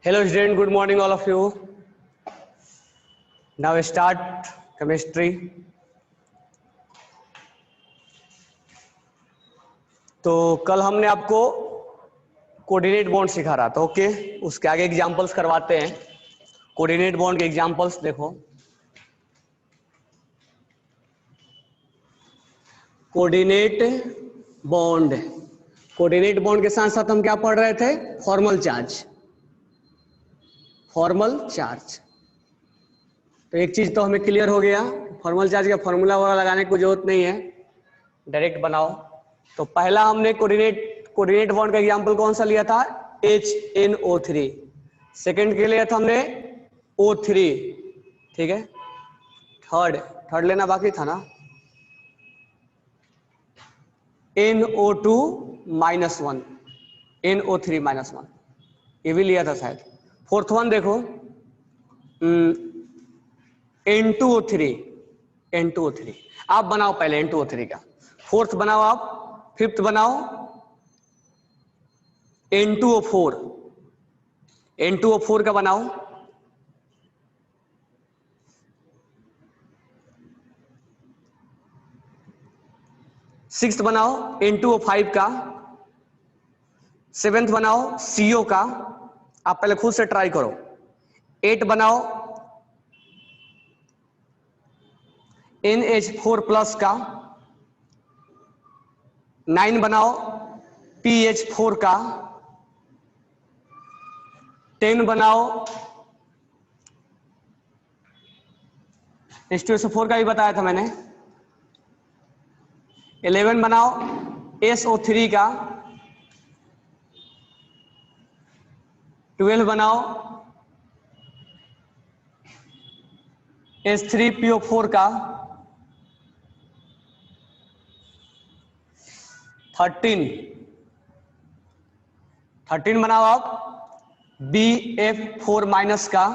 Hello student, good morning all of you. Now start chemistry. तो कल हमने आपको कोऑर्डिनेट बॉन्ड सिखा रहा था, ओके। उसके आगे एग्जांपल्स करवाते हैं। कोऑर्डिनेट बॉन्ड के एग्जांपल्स देखो। कोऑर्डिनेट बॉन्ड, कोऑर्डिनेट बॉन्ड के साथ साथ हम क्या पढ़ रहे थे? Formal charge. फॉर्मल चार्ज, तो एक चीज तो हमें क्लियर हो गया, फॉर्मल चार्ज का फॉर्मूला वगैरह लगाने की जरूरत नहीं है, डायरेक्ट बनाओ। तो पहला हमने कोऑर्डिनेट बॉन्ड का एग्जांपल कौन सा लिया था? HNO3। सेकंड के लिए था हमने O3, ठीक है। थर्ड लेना बाकी था ना, NO2 -1, NO3 -1, ये भी लिया था शायद। फोर्थ वन देखो, N2O3, N2O3 आप बनाओ पहले N2O3 का। फोर्थ बनाओ आप, फिफ्थ बनाओ N2O4, N2O4 का बनाओ। सिक्स्थ बनाओ N2O5 का। सेवेंथ बनाओ CO का, आप पहले खुद से ट्राई करो। 8 बनाओ NH4+ का। 9 बनाओ PH4 का। 10 बनाओ, H2SO4 का भी बताया था मैंने। 11 बनाओ SO3 का। 12 बनाओ H3PO4 का। 13 बनाओ आप BF4- का।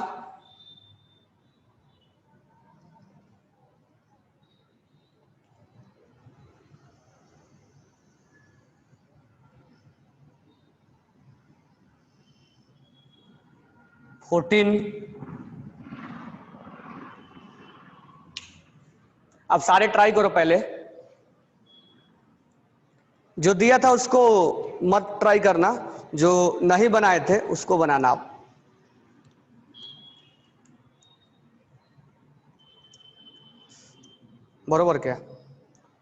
14, अब सारे ट्राई करो पहले। जो दिया था उसको मत ट्राई करना, जो नहीं बनाए थे उसको बनाना आप। बरोबर क्या?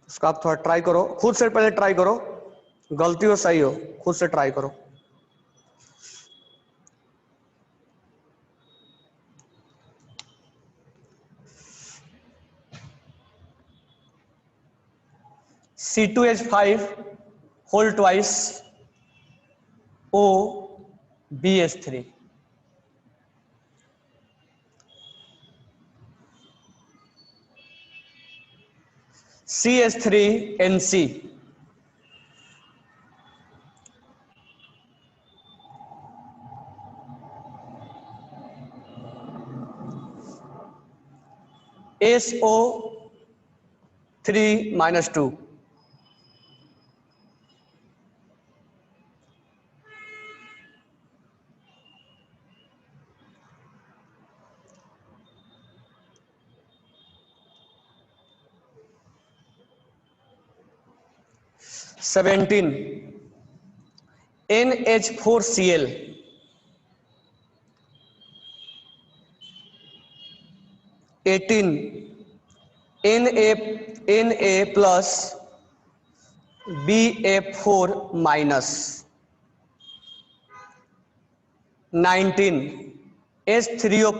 उसका आप थोड़ा ट्राई करो, खुद से पहले ट्राई करो, गलती हो सही हो खुद से ट्राई करो। C2H5 whole twice OBH3। CH3NC, SO3-2, (17) NH4Cl, 18 Na plus BF4-, 19 H3O+,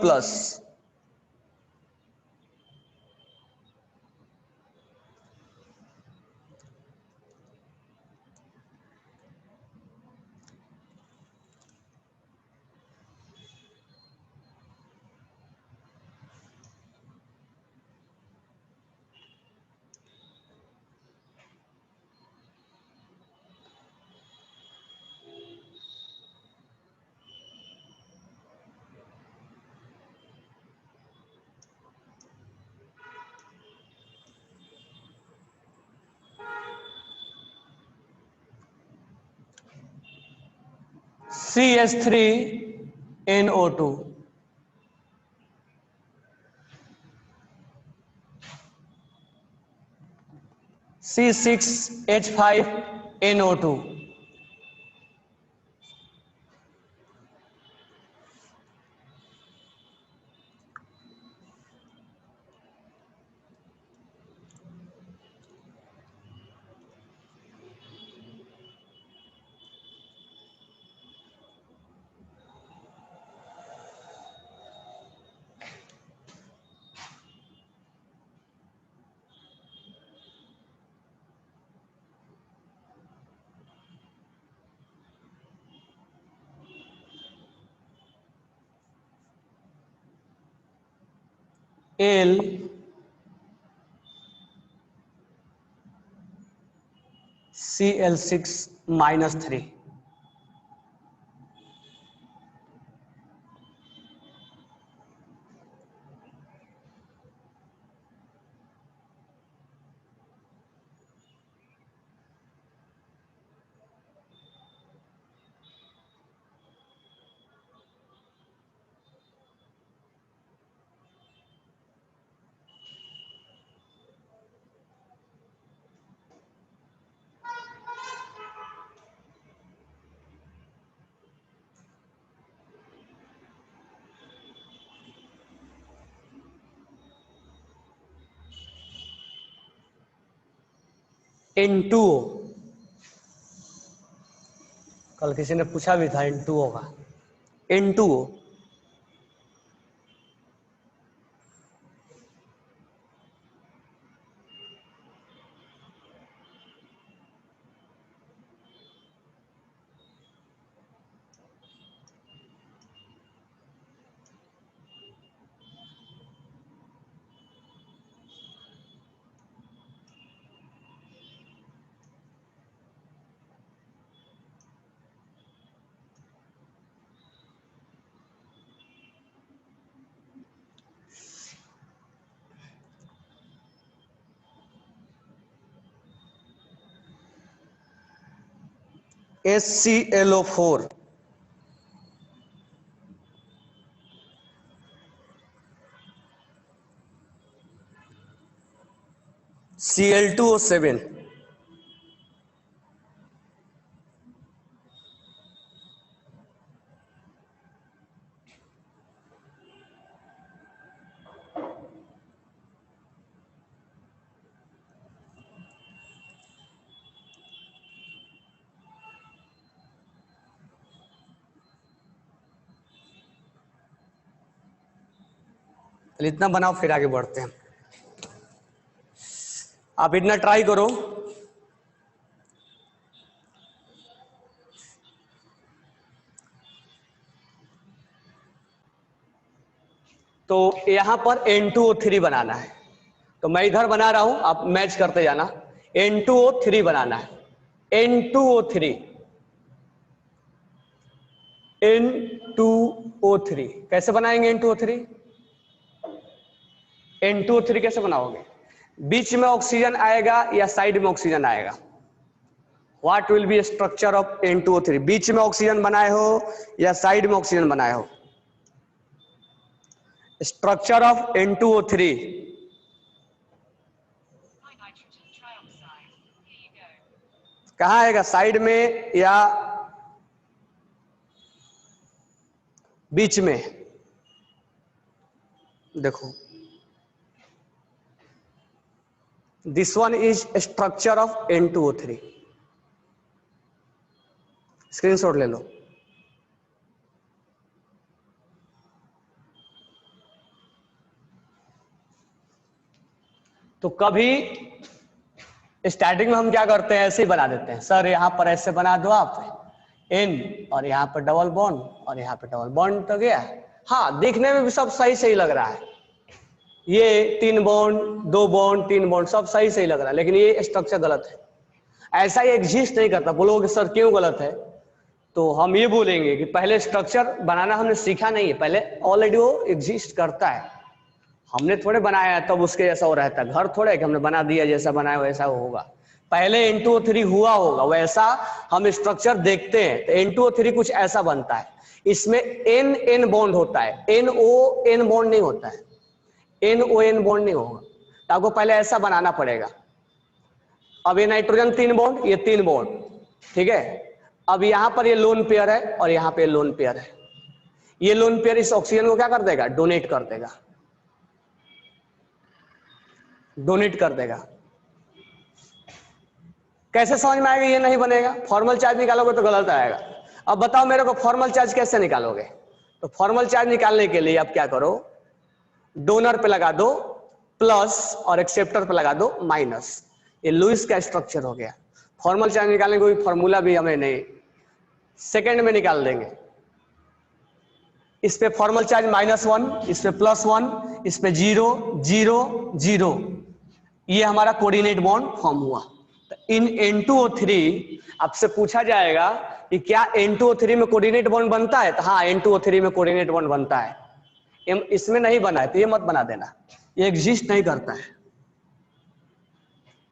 CH3 NO2, C6H5NO2, Cl6-3। N2O, कल किसी ने पूछा भी था N2O का। N2O HClO4, Cl2O7, इतना बनाओ फिर आगे बढ़ते हैं। आप इतना ट्राई करो। तो यहां पर N2O3 बनाना है, तो मैं इधर बना रहा हूं, आप मैच करते जाना। N2O3 बनाना है, N2O3, N2O3 कैसे बनाएंगे? N2O3 कैसे बनाओगे? बीच में ऑक्सीजन आएगा या साइड में ऑक्सीजन आएगा? What will be structure of N2O3? बीच में ऑक्सीजन बनाए हो या साइड में ऑक्सीजन बनाए हो? स्ट्रक्चर ऑफ N2O3, कहां आएगा? साइड में या बीच में? देखो, this one is structure of N2O3, screenshot ले लो। तो कभी स्टार्टिंग में हम क्या करते हैं, ऐसे ही बना देते हैं। सर यहां पर ऐसे बना दो आप N, और यहां पर डबल बॉन्ड, और यहां पर डबल बॉन्ड तो गया। हाँ, देखने में भी सब सही सही लग रहा है, ये 3 बॉन्ड 2 बॉन्ड 3 बॉन्ड सब सही सही लग रहा है, लेकिन ये स्ट्रक्चर गलत है। ऐसा ही एग्जिस्ट नहीं करता। बोलोगे सर क्यों गलत है? तो हम ये बोलेंगे कि पहले स्ट्रक्चर बनाना हमने सीखा नहीं है, पहले ऑलरेडी वो एग्जिस्ट करता है, हमने थोड़े बनाया है तब उसके जैसा वो रहता है। घर थोड़े कि हमने बना दिया, जैसा बनाया वैसा वो होगा। पहले N2O3 हुआ होगा, वैसा हम स्ट्रक्चर देखते हैं तो N2O3 कुछ ऐसा बनता है। इसमें N बॉन्ड होता है, NO बॉन्ड नहीं होता है, NO बॉन्ड नहीं होगा, तो आपको पहले ऐसा बनाना पड़ेगा। अब ये नाइट्रोजन 3 बॉन्ड, ये 3 बॉन्ड, ठीक है। अब यहां पर ये लोन पेयर है और यहां पे लोन पेयर है। ये लोन पेयर इस ऑक्सीजन को क्या कर देगा, डोनेट कर देगा, डोनेट कर देगा। कैसे समझ में आएगा, ये नहीं बनेगा, फॉर्मल चार्ज निकालोगे तो गलत आएगा। अब बताओ मेरे को फॉर्मल चार्ज कैसे निकालोगे, तो फॉर्मल चार्ज निकालने के लिए आप क्या करो, डोनर पे लगा दो प्लस और एक्सेप्टर पे लगा दो माइनस। ये लुईस का स्ट्रक्चर हो गया। फॉर्मल चार्ज निकालने कोई फॉर्मूला भी हमें नहीं, सेकंड में निकाल देंगे। इस पे फॉर्मल चार्ज -1, इस पे +1, इस पे 0 0 0, ये हमारा कोऑर्डिनेट बॉन्ड फॉर्म हुआ। तो इन N2O3 आपसे पूछा जाएगा कि क्या N2O3 में कोऑर्डिनेट बॉन्ड बनता है, तो हाँ N2O3 में कोऑर्डिनेट बॉन्ड बनता है। इसमें नहीं बना है तो ये मत बना देना, ये एग्जिस्ट नहीं करता है,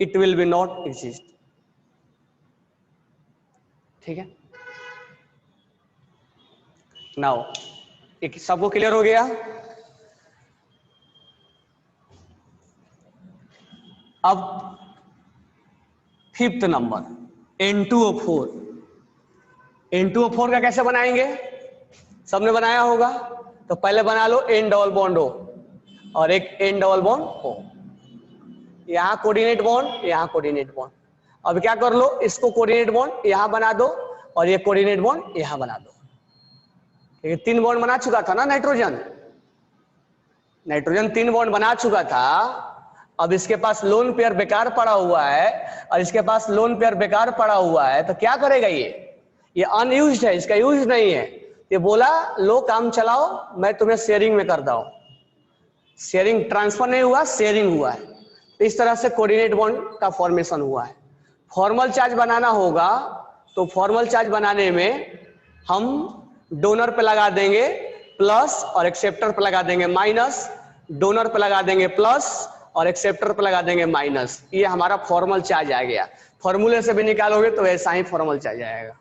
it will be not exist, ठीक है। नाउ एक सबको क्लियर हो गया। अब 5th नंबर N2O4। N2O4 का कैसे बनाएंगे, सबने बनाया होगा, तो पहले बना लो N डबल बॉन्ड O और एक N डबल बॉन्ड O, यहां कोऑर्डिनेट बॉन्ड, यहां कोऑर्डिनेट बॉन्ड। अब क्या कर लो, इसको कोऑर्डिनेट बॉन्ड यहां बना दो और ये कोऑर्डिनेट बॉन्ड यहां बना दो। 3 बॉन्ड बना चुका था ना नाइट्रोजन, नाइट्रोजन 3 बॉन्ड बना चुका था। अब इसके पास लोन पेयर बेकार पड़ा हुआ है और इसके पास लोन पेयर बेकार पड़ा हुआ है, तो क्या करेगा, ये अनयूज्ड है, इसका यूज नहीं है। ये बोला लो काम चलाओ, मैं तुम्हें शेयरिंग में कर दूं। शेयरिंग ट्रांसफर नहीं हुआ, शेयरिंग हुआ है। तो इस तरह से कोऑर्डिनेट बॉन्ड का फॉर्मेशन हुआ है। फॉर्मल चार्ज बनाना होगा तो फॉर्मल चार्ज बनाने में हम डोनर पे लगा देंगे प्लस और एक्सेप्टर पे लगा देंगे माइनस, डोनर पे लगा देंगे प्लस और एक्सेप्टर पे लगा देंगे माइनस। ये हमारा फॉर्मल चार्ज आ गया। फॉर्मूले से भी निकालोगे तो ऐसा ही फॉर्मल चार्ज आएगा।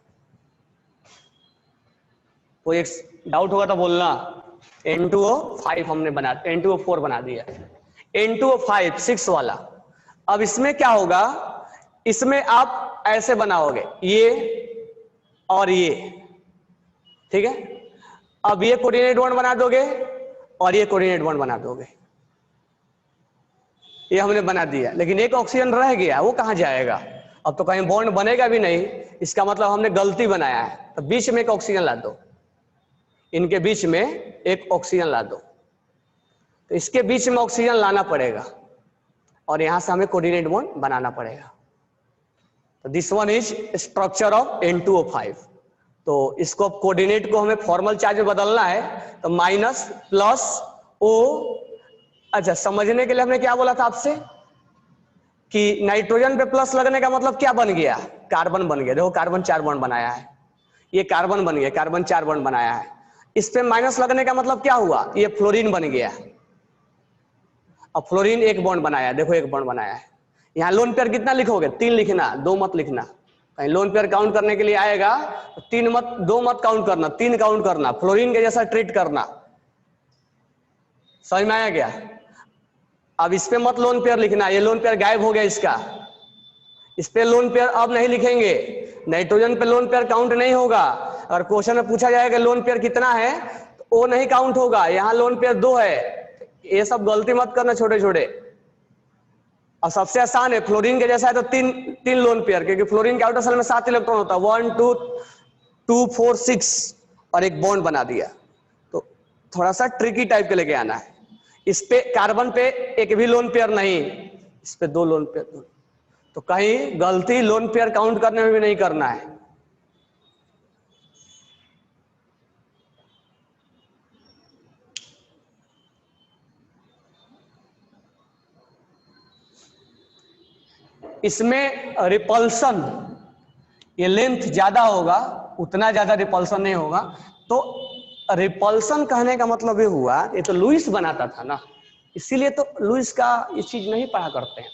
कोई एक डाउट होगा तो बोलना। N2O5 हमने बना, N2O4 बना दिया, N2O5 6 वाला। अब इसमें क्या होगा, इसमें आप ऐसे बनाओगे ये और ये, ठीक है। अब ये कोऑर्डिनेट बॉन्ड बना दोगे और ये कोऑर्डिनेट बॉन्ड बना दोगे, ये हमने बना दिया। लेकिन एक ऑक्सीजन रह गया, वो कहां जाएगा, अब तो कहीं बॉन्ड बनेगा भी नहीं, इसका मतलब हमने गलती बनाया है। तो बीच में एक ऑक्सीजन ला दो, इनके बीच में एक ऑक्सीजन ला दो, तो इसके बीच में ऑक्सीजन लाना पड़ेगा और यहां से हमें कोऑर्डिनेट बॉन्ड बनाना पड़ेगा। तो this one is structure of N2O5। तो इसको कोऑर्डिनेट को हमें फॉर्मल चार्ज में बदलना है, तो माइनस प्लस O। अच्छा, समझने के लिए हमने क्या बोला था आपसे कि नाइट्रोजन पे प्लस लगने का मतलब क्या बन गया, कार्बन बन गया। देखो कार्बन 4 बॉन्ड बनाया है, ये कार्बन बन गया, कार्बन 4 बॉन्ड बनाया है। इस पे माइनस लगने का मतलब क्या हुआ, ये फ्लोरीन बन गया। अब फ्लोरीन 1 बॉन्ड बनाया, देखो 1 बॉन्ड बनाया है। यहाँ लोन पेयर कितना लिखोगे, 3 लिखना, 2 मत लिखना। कहीं लोन पेयर काउंट करने के लिए आएगा तो 3 मत, 2 मत काउंट करना, 3 काउंट करना, फ्लोरीन के जैसा ट्रीट करना। समझ में आया क्या। अब इस पे मत लोन पेयर लिखना, ये लोन पेयर गायब हो गया इसका। इस पे लोन पेयर अब नहीं लिखेंगे, नाइट्रोजन पे लोन पेयर काउंट नहीं होगा। अगर क्वेश्चन में पूछा जाएगा लोन पेयर कितना है तो वो नहीं काउंट होगा, यहाँ लोन पेयर 2 है। ये सब गलती मत करना छोटे छोटे। और सबसे आसान है, फ्लोरीन के जैसा है तो 3 लोन पेयर, क्योंकि फ्लोरीन के आउटर शेल में 7 इलेक्ट्रॉन होता है, 1 2 2 4 6 और एक बॉन्ड बना दिया। तो थोड़ा सा ट्रिकी टाइप के लेके आना है। इस पे कार्बन पे एक भी लोन पेयर नहीं, इस पे 2 लोन पेयर। तो कहीं गलती लोन पेयर काउंट करने में भी नहीं करना है। इसमें रिपल्सन, ये लेंथ ज्यादा होगा, उतना ज्यादा रिपल्सन नहीं होगा। तो रिपल्सन कहने का मतलब ये हुआ, ये तो लुईस बनाता था ना, इसीलिए तो लुईस का ये चीज नहीं पढ़ा करते हैं।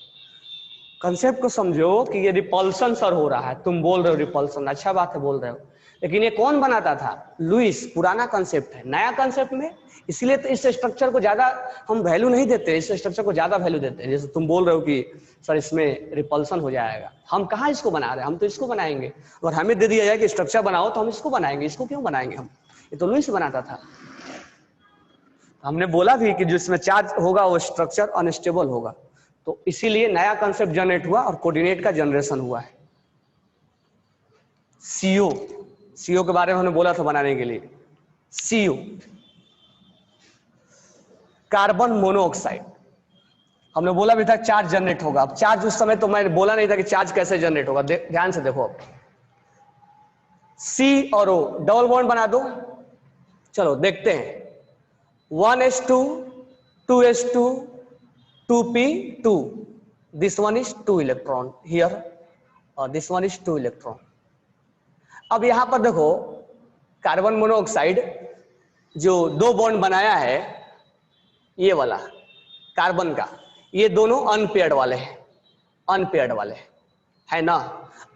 कंसेप्ट को समझो कि ये रिपल्सन सर हो रहा है, तुम बोल रहे हो रिपल्सन, अच्छा बात है बोल रहे हो, लेकिन ये कौन बनाता था? लुइस। पुराना कंसेप्ट है, नया कंसेप्ट में इसलिए तो इस स्ट्रक्चर को ज्यादा हम वैल्यू नहीं देते, इस स्ट्रक्चर को ज्यादा वैल्यू देते हैं। जैसे तुम बोल रहे हो कि सर इसमें रिपल्सन हो जाएगा, हम कहाँ इसको बना रहे हैं, हम तो इसको बनाएंगे। और हमें दे दिया जाए कि स्ट्रक्चर बनाओ तो हम इसको बनाएंगे, इसको क्यों बनाएंगे हम? ये तो लुइस बनाता था। हमने बोला भी कि जिसमें चार्ज होगा वो स्ट्रक्चर अनस्टेबल होगा, तो इसीलिए नया कंसेप्ट जनरेट हुआ और कोऑर्डिनेट का जनरेशन हुआ है। सीओ, सीओ के बारे में हमने बोला था बनाने के लिए। सीओ कार्बन मोनोऑक्साइड, हमने बोला भी था चार्ज जनरेट होगा। अब चार्ज उस समय तो मैंने बोला नहीं था कि चार्ज कैसे जनरेट होगा, ध्यान से देखो। अब सी और ओ डबल बॉन्ड बना दो, चलो देखते हैं। 1s2 2s2 2p2, this one is 2 electron here और this one is 2 electron। अब यहां पर देखो कार्बन मोनोऑक्साइड जो दो बॉन्ड बनाया है, ये वाला कार्बन का, ये दोनों अनपेयर्ड वाले हैं, अनपेयर्ड वाले है ना।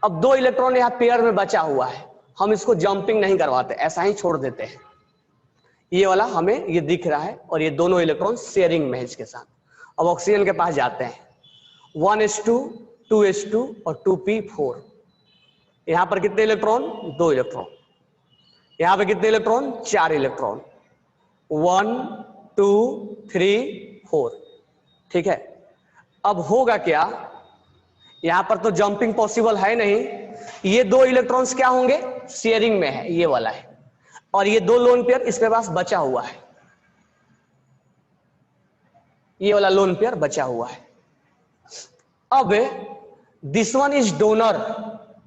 अब 2 इलेक्ट्रॉन यहां पेयर में बचा हुआ है, हम इसको जंपिंग नहीं करवाते, ऐसा ही छोड़ देते हैं। ये वाला हमें ये दिख रहा है और ये दोनों इलेक्ट्रॉन शेयरिंग में है इसके साथ। अब ऑक्सीजन के पास जाते हैं, 1s2 2s2 और 2p4। यहां पर कितने इलेक्ट्रॉन? 2 इलेक्ट्रॉन। यहां पे कितने इलेक्ट्रॉन? 4 इलेक्ट्रॉन, 1 2 3 4। ठीक है, अब होगा क्या, यहां पर तो जंपिंग पॉसिबल है नहीं, ये 2 इलेक्ट्रॉन्स क्या होंगे? शेयरिंग में है, ये वाला है, और ये 2 लोन पेयर इसके पास बचा हुआ है, ये वाला लोन पेयर बचा हुआ है। अब दिस वन इज डोनर,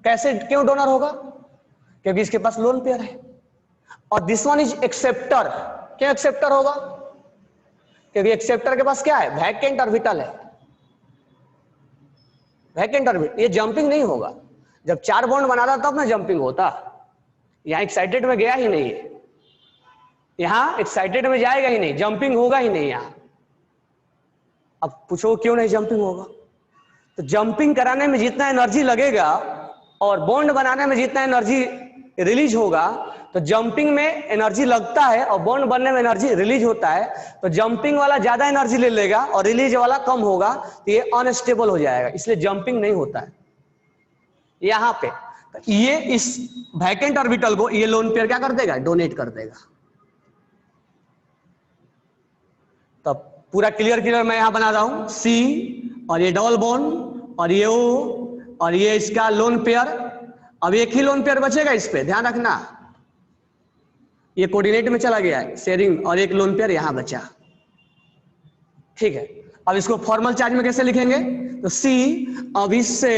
कैसे, क्यों डोनर होगा? क्योंकि इसके पास लोन पेयर है। और दिस वन इज एक्सेप्टर, क्यों एक्सेप्टर होगा? क्योंकि एक्सेप्टर के पास क्या है? वैकेंट ऑर्बिटल है, वैकेंट ऑर्बिटल। ये जंपिंग नहीं होगा, जब 4 बॉन्ड बनाता तब ना जंपिंग होता। यहां एक्साइटेड में गया ही नहीं है, यहां एक्साइटेड में जाएगा ही नहीं, जंपिंग होगा ही नहीं यहां। अब पूछो क्यों नहीं जंपिंग होगा? तो जंपिंग कराने में जितना एनर्जी लगेगा और बॉन्ड बनाने में जितना एनर्जी रिलीज होगा, तो जंपिंग में एनर्जी लगता है और बॉन्ड बनने में एनर्जी रिलीज होता है, तो जंपिंग वाला ज्यादा एनर्जी ले लेगा और रिलीज वाला कम होगा, तो ये अनस्टेबल हो जाएगा, इसलिए जंपिंग नहीं होता है यहां पे। तो ये इस वैकेंट ऑर्बिटल को ये लोन पेयर क्या कर देगा? डोनेट कर देगा। तब पूरा क्लियर मैं यहां बना रहा हूं, सी और ये डबल बॉन्ड और ये ओ और ये इसका लोन पेयर। अब एक ही लोन पेयर बचेगा, इस पे ध्यान रखना, ये कोऑर्डिनेट में चला गया है शेयरिंग, और एक लोन पेयर यहां बचा। ठीक है, अब इसको फॉर्मल चार्ज में कैसे लिखेंगे? तो सी, अब इससे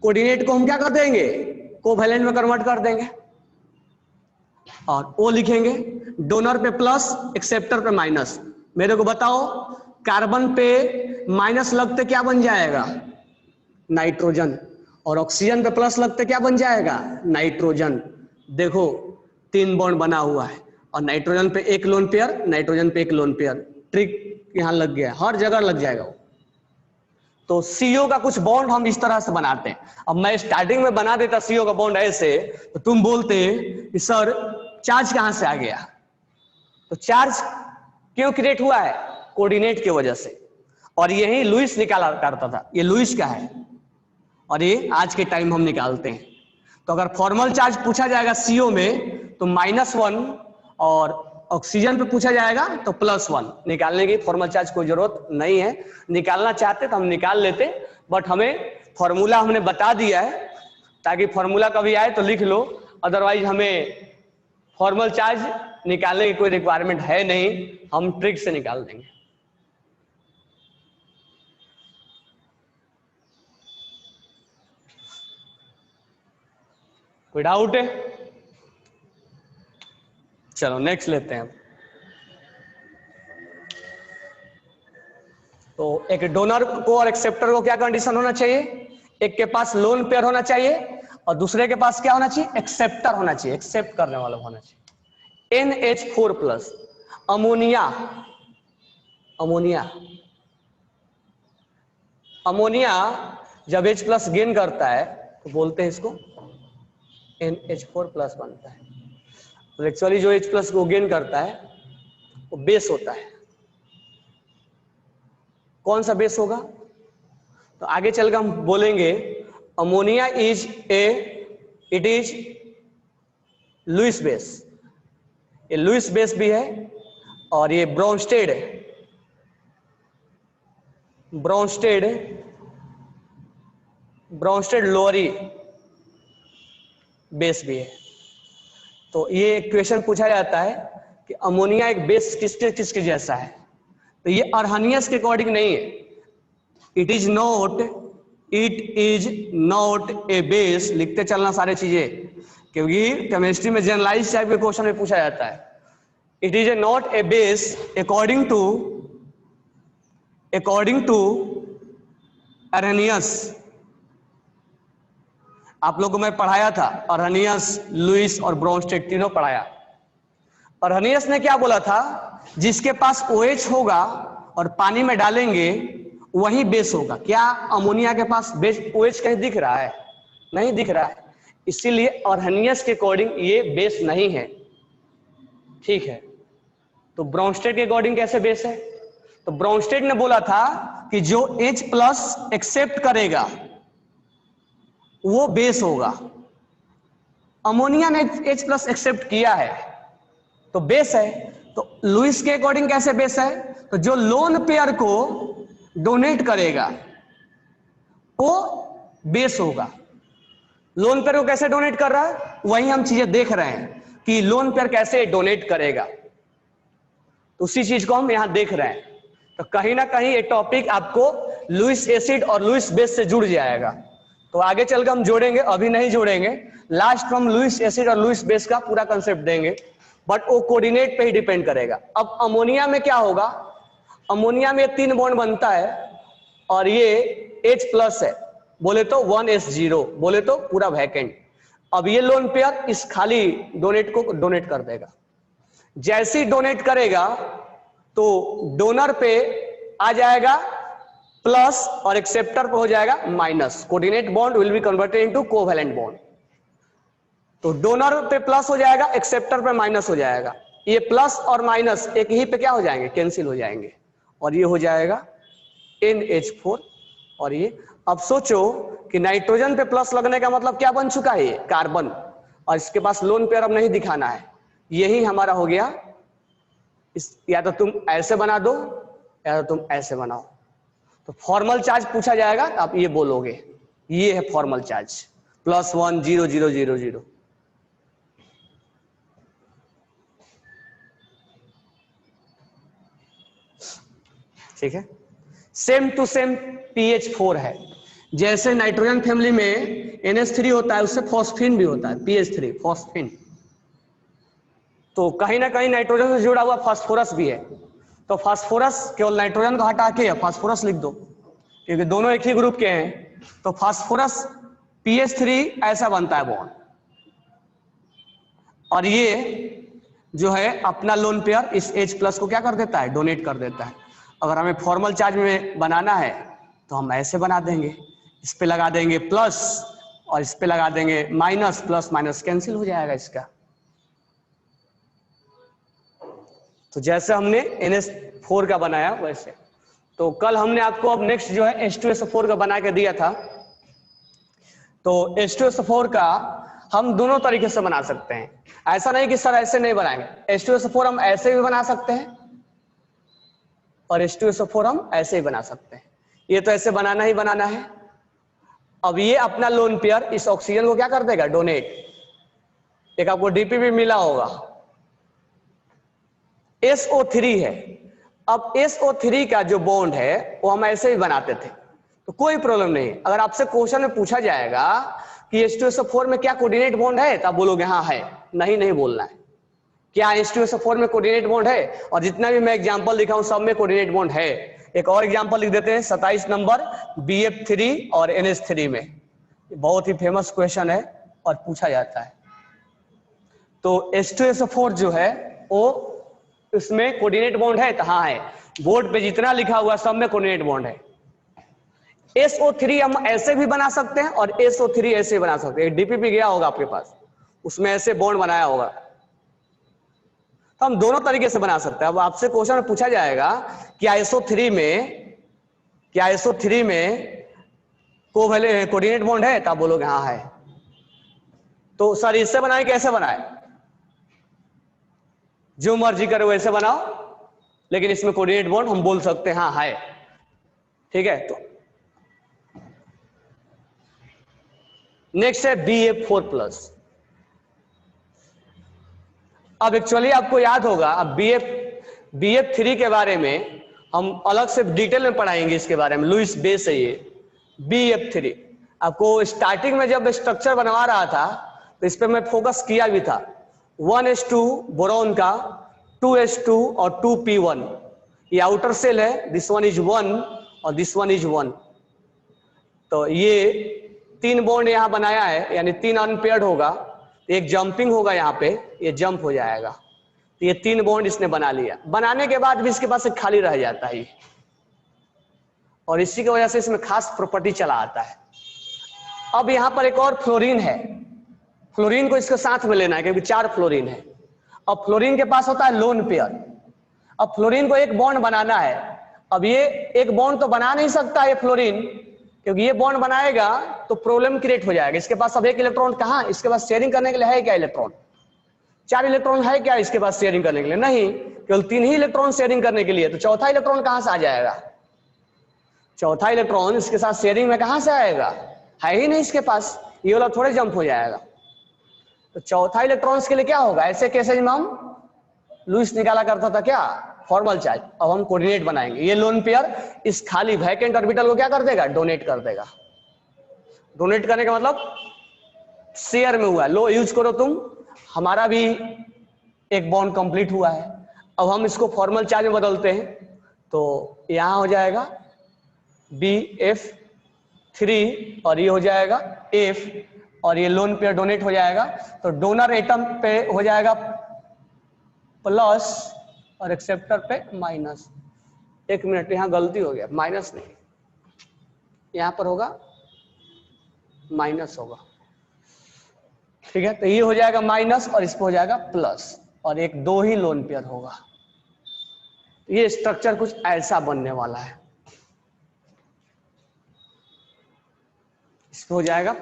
कोऑर्डिनेट को हम क्या कर देंगे? कोवैलेंट में कन्वर्ट कर देंगे, और ओ लिखेंगे, डोनर पे प्लस, एक्सेप्टर पे माइनस। मेरे को बताओ, कार्बन पे माइनस लगते क्या बन जाएगा? नाइट्रोजन, और ऑक्सीजन पे प्लस लगते क्या बन जाएगा? नाइट्रोजन। देखो 3 बॉन्ड बना हुआ है, और नाइट्रोजन पे एक लोन पेयर, नाइट्रोजन पे एक लोन पेयर। ट्रिक यहां लग गया, हर जगह लग जाएगा वो। तो सीओ का कुछ बॉन्ड हम इस तरह से बनाते हैं। अब मैं स्टार्टिंग में बना देता सीओ का बॉन्ड ऐसे, तो तुम बोलते कि सर चार्ज कहां से आ गया? तो चार्ज क्यों क्रिएट हुआ है? कोऑर्डिनेट की वजह से। और यही लुइस निकाला करता था, ये लुइस का है, और ये आज के टाइम हम निकालते हैं। तो अगर फॉर्मल चार्ज पूछा जाएगा सीओ में तो -1, और ऑक्सीजन पे पूछा जाएगा तो +1। निकालने की फॉर्मल चार्ज कोई जरूरत नहीं है, निकालना चाहते तो हम निकाल लेते, बट हमें फॉर्मूला हमने बता दिया है, ताकि फॉर्मूला कभी आए तो लिख लो, अदरवाइज हमें फॉर्मल चार्ज निकालने की कोई रिक्वायरमेंट है नहीं, हम ट्रिक से निकाल देंगे। कोई डाउट है? चलो नेक्स्ट लेते हैं। तो एक डोनर को और एक्सेप्टर को क्या कंडीशन होना चाहिए? एक के पास लोन पेयर होना चाहिए और दूसरे के पास क्या होना चाहिए? एक्सेप्टर होना चाहिए, एक्सेप्ट करने वाला होना चाहिए। NH4+, अमोनिया, अमोनिया अमोनिया जब H प्लस गेन करता है तो बोलते हैं इसको NH4 प्लस बनता है। तो एक्चुअली जो H प्लस को गेन करता है वो बेस होता है। कौन सा बेस होगा? तो आगे चलकर हम बोलेंगे ammonia it is Lewis base. ये लुईस बेस भी है और ये ब्रॉन्स्टेड लोअरी बेस भी है। तो ये एक क्वेश्चन पूछा जाता है कि अमोनिया एक बेस किसके जैसा है, तो ये अर्हानियस के अकॉर्डिंग नहीं है। It is not a base, लिखते चलना सारे चीजें, क्योंकि केमिस्ट्री में जनरलाइज टाइप के क्वेश्चन में पूछा जाता है। It is not a base according to Arrhenius. आप लोगों को मैं पढ़ाया था, अर्हानियस, लुईस और ब्रॉन्स्टेड तीनों पढ़ाया। अर्हानियस ने क्या बोला था? जिसके पास OH होगा और पानी में डालेंगे वही बेस होगा। क्या अमोनिया के पास बेस OH कहीं दिख रहा है? नहीं दिख रहा है, इसीलिए अर्हानियस के अकॉर्डिंग ये बेस नहीं है। ठीक है, तो ब्रॉन्स्टेड के अकॉर्डिंग कैसे बेस है? तो ब्रॉन्स्टेड ने बोला था कि जो H प्लस एक्सेप्ट करेगा वो बेस होगा। अमोनिया ने H प्लस एक्सेप्ट किया है तो बेस है। तो लुईस के अकॉर्डिंग कैसे बेस है? तो जो लोन पेयर को डोनेट करेगा वो बेस होगा। लोन पेयर को कैसे डोनेट कर रहा है, वही हम चीजें देख रहे हैं कि लोन पेयर कैसे डोनेट करेगा, तो उसी चीज को हम यहां देख रहे हैं। तो कहीं ना कहीं ये टॉपिक आपको लुईस एसिड और लुईस बेस से जुड़ जाएगा। तो आगे चलकर हम जोड़ेंगे, अभी नहीं जोड़ेंगे। लास्ट में हम लुईस एसिड और लुईस बेस का पूरा कंसेप्ट देंगे, बट वो कोऑर्डिनेट पे ही डिपेंड करेगा। अब अमोनिया में क्या होगा? अमोनिया में 3 बॉन्ड बनता है और ये H प्लस है, बोले तो 1s0, बोले तो पूरा वैकेंट। अब ये लोन पेयर इस खाली डोनेट को डोनेट कर देगा। जैसे ही डोनेट करेगा तो डोनर पे आ जाएगा प्लस और एक्सेप्टर पे हो जाएगा minus. Coordinate bond will be converted into covalent bond. तो डोनर पे प्लस हो जाएगा, एक्सेप्टर पे माइनस हो जाएगा। ये प्लस और माइनस एक ही पे क्या हो जाएंगे? कैंसिल हो जाएंगे, और ये हो जाएगा NH4। और ये अब सोचो कि नाइट्रोजन पे प्लस लगने का मतलब क्या बन चुका है? ये कार्बन, और इसके पास लोन पेयर अब नहीं दिखाना है। यही हमारा हो गया। या तो तुम ऐसे बना दो या तो तुम ऐसे बनाओ। तो फॉर्मल चार्ज पूछा जाएगा तो आप ये बोलोगे, ये है फॉर्मल चार्ज, +1 0 0 0 0। ठीक है, सेम टू सेम pH4 है। जैसे नाइट्रोजन फैमिली में NH3 होता है, उससे फॉस्फीन भी होता है, pH3 फॉस्फीन। तो कहीं ना कहीं नाइट्रोजन से जुड़ा हुआ फास्फोरस भी है। तो फास्फोरस केवल नाइट्रोजन को हटा के फास्फोरस लिख दो, क्योंकि दोनों एक ही ग्रुप के हैं। तो फास्फोरस pH3 ऐसा बनता है बॉन्ड, और ये जो है अपना लोन पेयर इस H प्लस को क्या कर देता है? डोनेट कर देता है। अगर हमें फॉर्मल चार्ज में बनाना है तो हम ऐसे बना देंगे, इस पे लगा देंगे प्लस और इस पे लगा देंगे माइनस, प्लस माइनस कैंसिल हो जाएगा इसका। तो जैसे हमने NH4 का बनाया वैसे। तो कल हमने आपको अब नेक्स्ट जो है H2SO4 का बना के दिया था। तो H2SO4 का हम दोनों तरीके से बना सकते हैं। ऐसा नहीं कि सर ऐसे नहीं बनाएंगे। H2SO4 हम ऐसे भी बना सकते हैं और H2SO4 हम ऐसे ही बना सकते हैं। ये तो ऐसे बनाना ही बनाना है। अब ये अपना लोन पेयर इस ऑक्सीजन को क्या कर देगा? डोनेट। एक आपको डीपी भी मिला होगा, SO3 है। अब SO3 का जो बॉन्ड है वो हम ऐसे ही बनाते थे, तो कोई प्रॉब्लम नहीं। अगर आपसे क्वेश्चन में पूछा जाएगा कि H2SO4 में क्या कोऑर्डिनेट बॉन्ड है, तो आप बोलोगे हाँ है, नहीं बोलना है। क्या H2SO4 में कोऑर्डिनेट बॉन्ड है? और जितना भी मैं एग्जांपल दिखाऊं सब में कोऑर्डिनेट बॉन्ड है। एक और एग्जांपल लिख देते हैं, 27 नंबर BF3 और NH3 में। बहुत ही फेमस क्वेश्चन है और पूछा जाता है। तो H2SO4 जो है वो इसमें कोऑर्डिनेट बॉन्ड है, तो हाँ है। बोर्ड पे जितना लिखा हुआ सब में कोऑर्डिनेट बॉन्ड है। SO3 हम ऐसे भी बना सकते हैं और SO3 ऐसे बना सकते हैं। DPP गया होगा आपके पास, उसमें ऐसे बॉन्ड बनाया होगा, तो हम दोनों तरीके से बना सकते हैं। अब आपसे क्वेश्चन में पूछा जाएगा क्या SO3 में कोऑर्डिनेट बॉन्ड है, तो आप बोलोगे हाँ है। तो सर इससे बनाए कैसे बनाए, जो मर्जी करो वैसे बनाओ, लेकिन इसमें कोऑर्डिनेट बॉन्ड हम बोल सकते हैं हाँ है। ठीक है, तो नेक्स्ट है BF4+। अब एक्चुअली आपको याद होगा, अब BF3 के बारे में हम अलग से डिटेल में पढ़ाएंगे, इसके बारे में लुईस बेस है ये BF3। आपको स्टार्टिंग में जब स्ट्रक्चर बनवा रहा था तो इस पे मैं फोकस किया भी था। 1s2 बोरॉन का, 2s2 और 2p1, ये आउटर सेल है, दिस वन इज 1 और दिस वन इज 1। तो ये 3 बॉन्ड यहां बनाया है, यानी 3 अनपेयर्ड होगा, एक जंपिंग होगा, यहाँ पे ये जंप हो जाएगा। तो ये 3 बॉन्ड इसने बना लिया, बनाने के बाद भी इसके पास एक खाली रह जाता है, और इसी की वजह से इसमें खास प्रॉपर्टी चला आता है। अब यहां पर एक और फ्लोरीन है, फ्लोरीन को इसके साथ में लेना है क्योंकि 4 फ्लोरीन है। अब फ्लोरीन के पास होता है लोन पेयर। अब फ्लोरीन को एक बॉन्ड बनाना है। अब ये एक बॉन्ड तो बना नहीं सकता ये फ्लोरीन, क्योंकि ये बॉन्ड बनाएगा तो प्रॉब्लम क्रिएट हो जाएगा। इसके पास अब एक इलेक्ट्रॉन कहां, इसके पास शेयरिंग करने के लिए है क्या इलेक्ट्रॉन? 4 इलेक्ट्रॉन है क्या इसके पास शेयरिंग करने के लिए? नहीं, केवल 3 ही इलेक्ट्रॉन शेयरिंग करने के लिए। तो चौथा इलेक्ट्रॉन कहां से आ जाएगा? चौथा इलेक्ट्रॉन इसके साथ शेयरिंग में कहां से आएगा? है ही नहीं इसके पास, ये वाला थोड़े जंप हो जाएगा। तो चौथा इलेक्ट्रॉन्स के लिए क्या होगा, ऐसे केसेज में हम लुईस निकाला करता था क्या, फॉर्मल चार्ज। अब हम कोऑर्डिनेट बनाएंगे। ये लोन पेयर इस खाली वैकेंट ऑर्बिटल को क्या कर देगा, डोनेट कर देगा। डोनेट करने का मतलब शेयर में हुआ, लो यूज करो तुम, हमारा भी एक बॉन्ड कंप्लीट हुआ है। अब हम इसको फॉर्मल चार्ज में बदलते हैं, तो यहां हो जाएगा BF3 और ये हो जाएगा F, और ये लोन पेयर डोनेट हो जाएगा। तो डोनर एटम पे हो जाएगा प्लस और एक्सेप्टर पे माइनस। एक मिनट, यहां गलती हो गया, माइनस नहीं, यहां पर होगा माइनस होगा। ठीक है, तो ये हो जाएगा माइनस और इस पे हो जाएगा प्लस, और एक 2 ही लोन पेयर होगा। ये स्ट्रक्चर कुछ ऐसा बनने वाला है। इस पे हो जाएगा,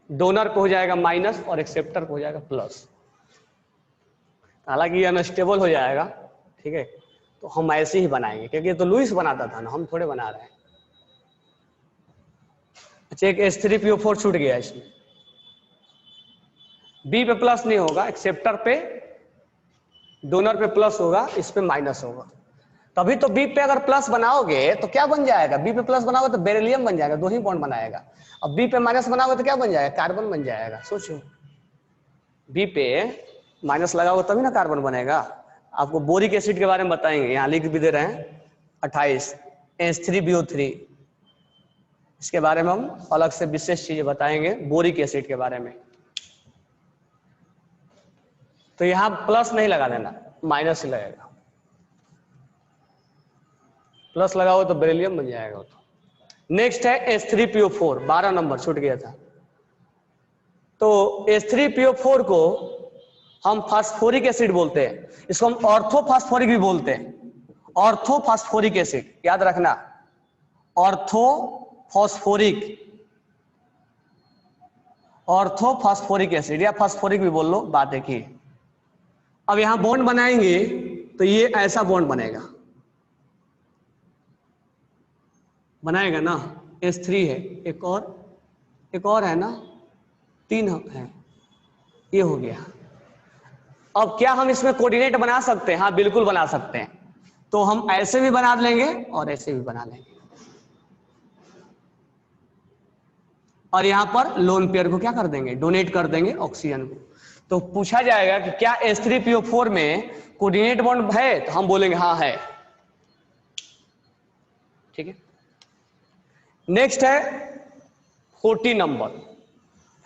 डोनर पे हो जाएगा माइनस और एक्सेप्टर पे हो जाएगा प्लस। हालांकि ये अनस्टेबल हो जाएगा, ठीक है, तो हम ऐसे ही बनाएंगे क्योंकि ये तो लुईस बनाता था ना, हम थोड़े बना रहे हैं। अच्छा, एक H3PO4 छूट गया इसमें। B पे प्लस नहीं होगा, एक्सेप्टर पे, डोनर पे प्लस होगा, इस पे माइनस होगा। तभी तो B पे अगर प्लस बनाओगे तो क्या बन जाएगा, B पे प्लस बनाओगे तो बेरिलियम बन जाएगा, 2 ही बॉन्ड बनाएगा। अब B पे माइनस बनाओगे तो क्या बन जाएगा, कार्बन बन जाएगा। सोचो, B पे माइनस लगाओगे तभी ना कार्बन बनेगा। आपको बोरिक एसिड के बारे में बताएंगे, यहाँ लिख भी दे रहे हैं 28 H3BO3, इसके बारे में हम अलग से विशेष चीजें बताएंगे बोरिक एसिड के बारे में। तो यहां प्लस नहीं लगा देना, माइनस ही लगेगा। प्लस लगाओ तो बेरिलियम बन जाएगा। तो नेक्स्ट है H3PO4, 12 नंबर छूट गया था। तो H3PO4 को हम फास्फोरिक एसिड बोलते हैं, इसको हम ऑर्थोफास्फोरिक भी बोलते हैं। ऑर्थोफास्फोरिक एसिड याद रखना, ऑर्थोफास्फोरिक एसिड या फास्फोरिक भी बोल लो, बात एक ही। अब यहां बॉन्ड बनाएंगे तो ये ऐसा बॉन्ड बनाएगा ना, H3 है, एक और है ना, 3 है, ये हो गया। अब क्या हम इसमें कोऑर्डिनेट बना सकते हैं? हाँ बिल्कुल बना सकते हैं। तो हम ऐसे भी बना लेंगे और ऐसे भी बना लेंगे, और यहां पर लोन पेयर को क्या कर देंगे, डोनेट कर देंगे ऑक्सीजन को। तो पूछा जाएगा कि क्या H3PO4 में कोऑर्डिनेट बॉन्ड है, तो हम बोलेंगे हाँ है। ठीक है, नेक्स्ट है 40 नंबर।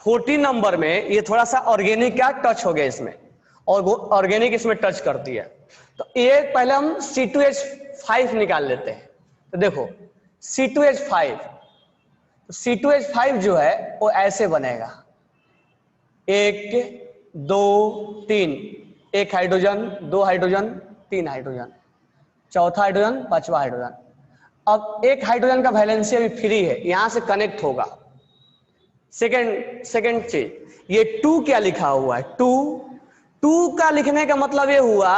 40 नंबर में ये थोड़ा सा ऑर्गेनिक का टच हो गया इसमें, और ऑर्गेनिक इसमें टच करती है। तो ये पहले हम C2H5 निकाल लेते हैं। तो देखो C2H5 तो C2H5 जो है वो ऐसे बनेगा, 1 2 3, 1 हाइड्रोजन, 2 हाइड्रोजन, 3 हाइड्रोजन, चौथा हाइड्रोजन, पांचवा हाइड्रोजन। अब एक हाइड्रोजन का वैलेंसी अभी फ्री है, यहां से कनेक्ट होगा। सेकंड चीज, ये 2 क्या लिखा हुआ है, 2 का लिखने का मतलब ये हुआ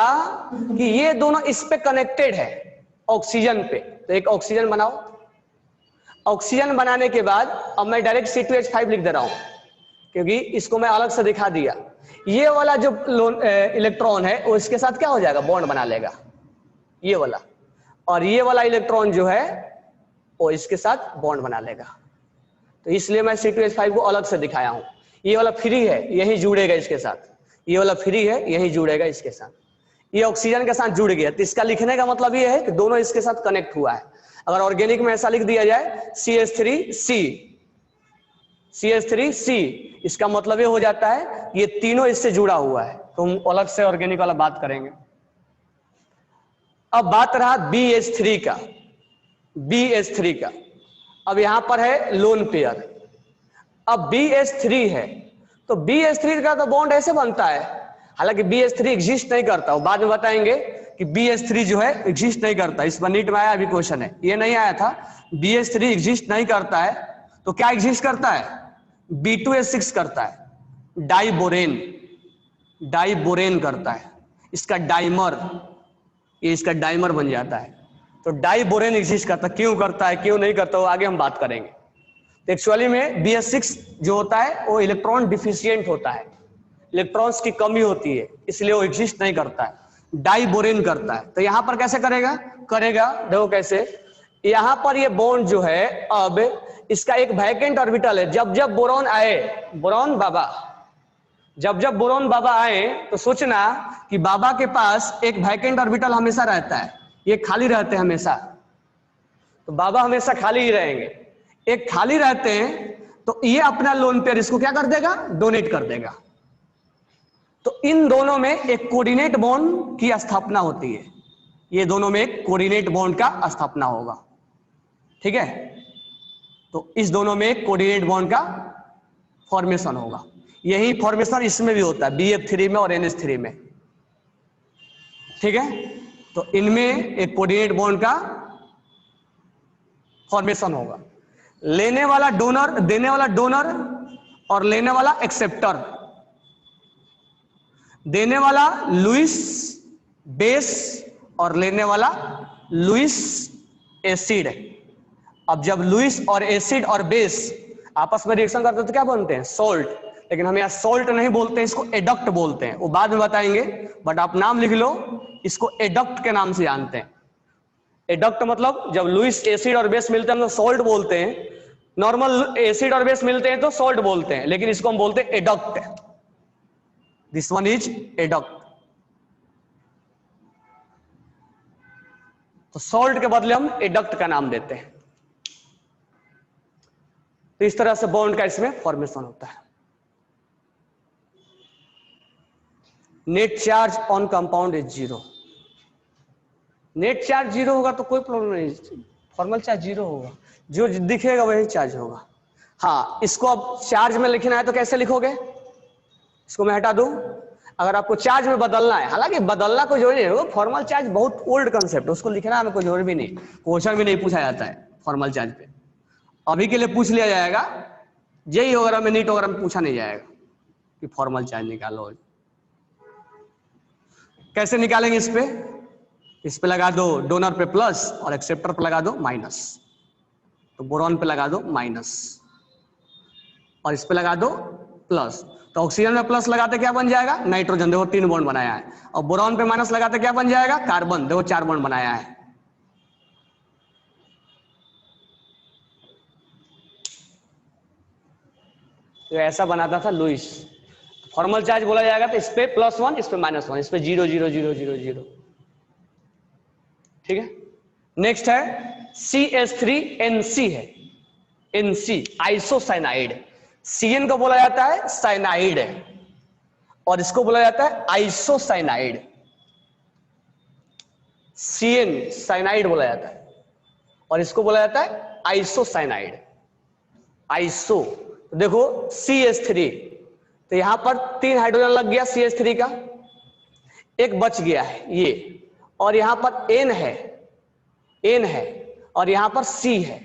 कि ये दोनों इस पे कनेक्टेड है ऑक्सीजन पे। तो एक ऑक्सीजन बनाओ, ऑक्सीजन बनाने के बाद अब मैं डायरेक्ट C2H5 लिख दे रहा हूं, क्योंकि इसको मैं अलग से दिखा दिया। ये वाला जो इलेक्ट्रॉन है वो इसके साथ क्या हो जाएगा, बॉन्ड बना लेगा, ये वाला। और ये वाला इलेक्ट्रॉन जो है वो इसके साथ बॉन्ड बना लेगा। तो इसलिए मैं C2H5 को अलग से दिखाया हूं। ये वाला फ्री है, यही जुड़ेगा इसके साथ, ये वाला फ्री है, यही जुड़ेगा इसके साथ, ये ऑक्सीजन के साथ जुड़ गया। तो इसका लिखने का मतलब ये है कि दोनों इसके साथ कनेक्ट हुआ है। अगर ऑर्गेनिक में ऐसा लिख दिया जाए CH3C, इसका मतलब ये हो जाता है ये तीनों इससे जुड़ा हुआ है। तो हम अलग से ऑर्गेनिक वाला बात करेंगे। अब बात रहा BH3 का। अब यहां पर है लोन पेयर। अब BH3 है, तो BH3 का तो बॉन्ड ऐसे बनता है, हालांकि BH3 एग्जिस्ट नहीं करता, वो बाद में बताएंगे कि BH3 जो है एग्जिस्ट नहीं करता। इस पर नीट में आया, अभी क्वेश्चन है, ये नहीं आया था। BH3 एग्जिस्ट नहीं करता है, तो क्या एग्जिस्ट करता है, B2H6 करता है, डाइबोरेन करता है, इसका डाइमर, ये इसका डाइमर बन जाता है। तो डाइबोरेन एग्जिस्ट करता, क्यों करता है क्यों नहीं करता वो आगे हम बात करेंगे। तो एक्चुअली में BH6 जो होता है वो इलेक्ट्रॉन डिफिशियंट होता है, इलेक्ट्रॉन्स की कमी होती है, इसलिए वो एग्जिस्ट नहीं करता है, डाइबोरेन करता है। तो यहां पर कैसे करेगा, देखो कैसे, यहां पर ये बॉन्ड जो है, अब इसका एक वैकेंट ऑर्बिटल है। जब जब बोरॉन आए, जब बोरॉन बाबा आए तो सोचना कि बाबा के पास एक वैकेंट ऑर्बिटल हमेशा रहता है, ये खाली रहते हैं हमेशा। तो बाबा हमेशा खाली ही रहेंगे, एक खाली रहते हैं, तो ये अपना लोन पेयर इसको क्या कर देगा, डोनेट कर देगा। तो इन दोनों में एक कोऑर्डिनेट बॉन्ड की स्थापना होती है, ये दोनों में एक कोऑर्डिनेट बॉन्ड का स्थापना होगा, ठीक है। तो इस दोनों में एक कोऑर्डिनेट बॉन्ड का फॉर्मेशन होगा। यही फॉर्मेशन इसमें भी होता है, BF3 में और NH3 में, ठीक है। तो इनमें एक कोऑर्डिनेट बॉन्ड का फॉर्मेशन होगा। लेने वाला डोनर, देने वाला डोनर और लेने वाला एक्सेप्टर। देने वाला लुईस बेस और लेने वाला लुईस एसिड। अब जब लुईस और एसिड और बेस आपस में रिएक्शन करते हैं तो क्या बनते हैं, सॉल्ट। लेकिन हम यहाँ सॉल्ट नहीं बोलते हैं, इसको एडक्ट बोलते हैं, वो बाद में बताएंगे, बट आप नाम लिख लो, इसको एडक्ट के नाम से जानते हैं। एडक्ट मतलब जब लुईस एसिड और बेस मिलते हैं हम तो सॉल्ट बोलते हैं, नॉर्मल एसिड और बेस मिलते हैं तो सॉल्ट बोलते हैं, लेकिन इसको हम बोलते हैं adduct. This one is adduct. तो सॉल्ट के बदले हम एडक्ट का नाम देते हैं। तो इस तरह से बॉन्ड का इसमें फॉर्मेशन होता है। Net charge on compound is 0। Net charge 0 होगा तो कोई प्रॉब्लम नहीं, फॉर्मल चार्ज 0 होगा, जो दिखेगा वही चार्ज होगा। हाँ, इसको अब चार्ज में लिखना है तो कैसे लिखोगे, इसको मैं हटा दूं। अगर आपको चार्ज में बदलना है, हालांकि बदलना कोई जरूरी नहीं है, फॉर्मल चार्ज बहुत ओल्ड कंसेप्ट है, उसको लिखना हमें कोई जरूरी भी नहीं, क्वेश्चन भी नहीं पूछा जाता है फॉर्मल चार्ज पे। अभी के लिए पूछ लिया जाएगा, जेई वगैरह में, नीट वगैरह में पूछा नहीं जाएगा कि फॉर्मल चार्ज निकालो। कैसे निकालेंगे, इस पे लगा दो डोनर पे प्लस और एक्सेप्टर पे लगा दो माइनस। तो बोरॉन पे लगा दो माइनस और इस पे लगा दो प्लस। तो ऑक्सीजन में प्लस लगाते क्या बन जाएगा, नाइट्रोजन, देखो 3 बॉन्ड बनाया है। और बोरॉन पे माइनस लगाते क्या बन जाएगा, कार्बन, देखो 4 बॉन्ड बनाया है। तो ऐसा बनाता था लुईस। फॉर्मल चार्ज बोला जाएगा तो इस पे +1, इस पे -1, इस पे 0 0 0 0 0, ठीक है। नेक्स्ट है CH3NC है, NC आइसोसाइनाइड। CN को बोला जाता है साइनाइड और इसको बोला जाता है आइसोसाइनाइड। CN साइनाइड बोला जाता है और इसको बोला जाता है आइसोसाइनाइड। आइसो, तो देखो CH3, तो यहां पर 3 हाइड्रोजन लग गया CH3 का, एक बच गया है ये, और यहां पर N है और यहां पर C है।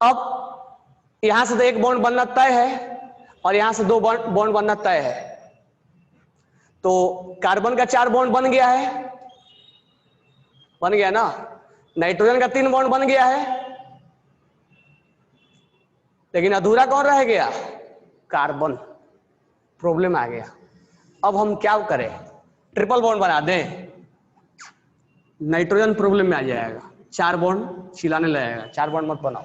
अब यहां से तो एक बॉन्ड बनना तय है और यहां से 2 बॉन्ड बनना तय है, तो कार्बन का 4 बॉन्ड बन गया है, बन गया ना। नाइट्रोजन का 3 बॉन्ड बन गया है, लेकिन अधूरा कौन रह गया? कार्बन। प्रॉब्लम आ गया। अब हम क्या करें? ट्रिपल बॉन्ड बना दें? नाइट्रोजन प्रॉब्लम में आ जाएगा, 4 बॉन्ड चिल्लाने लगेगा, 4 बॉन्ड मत बनाओ।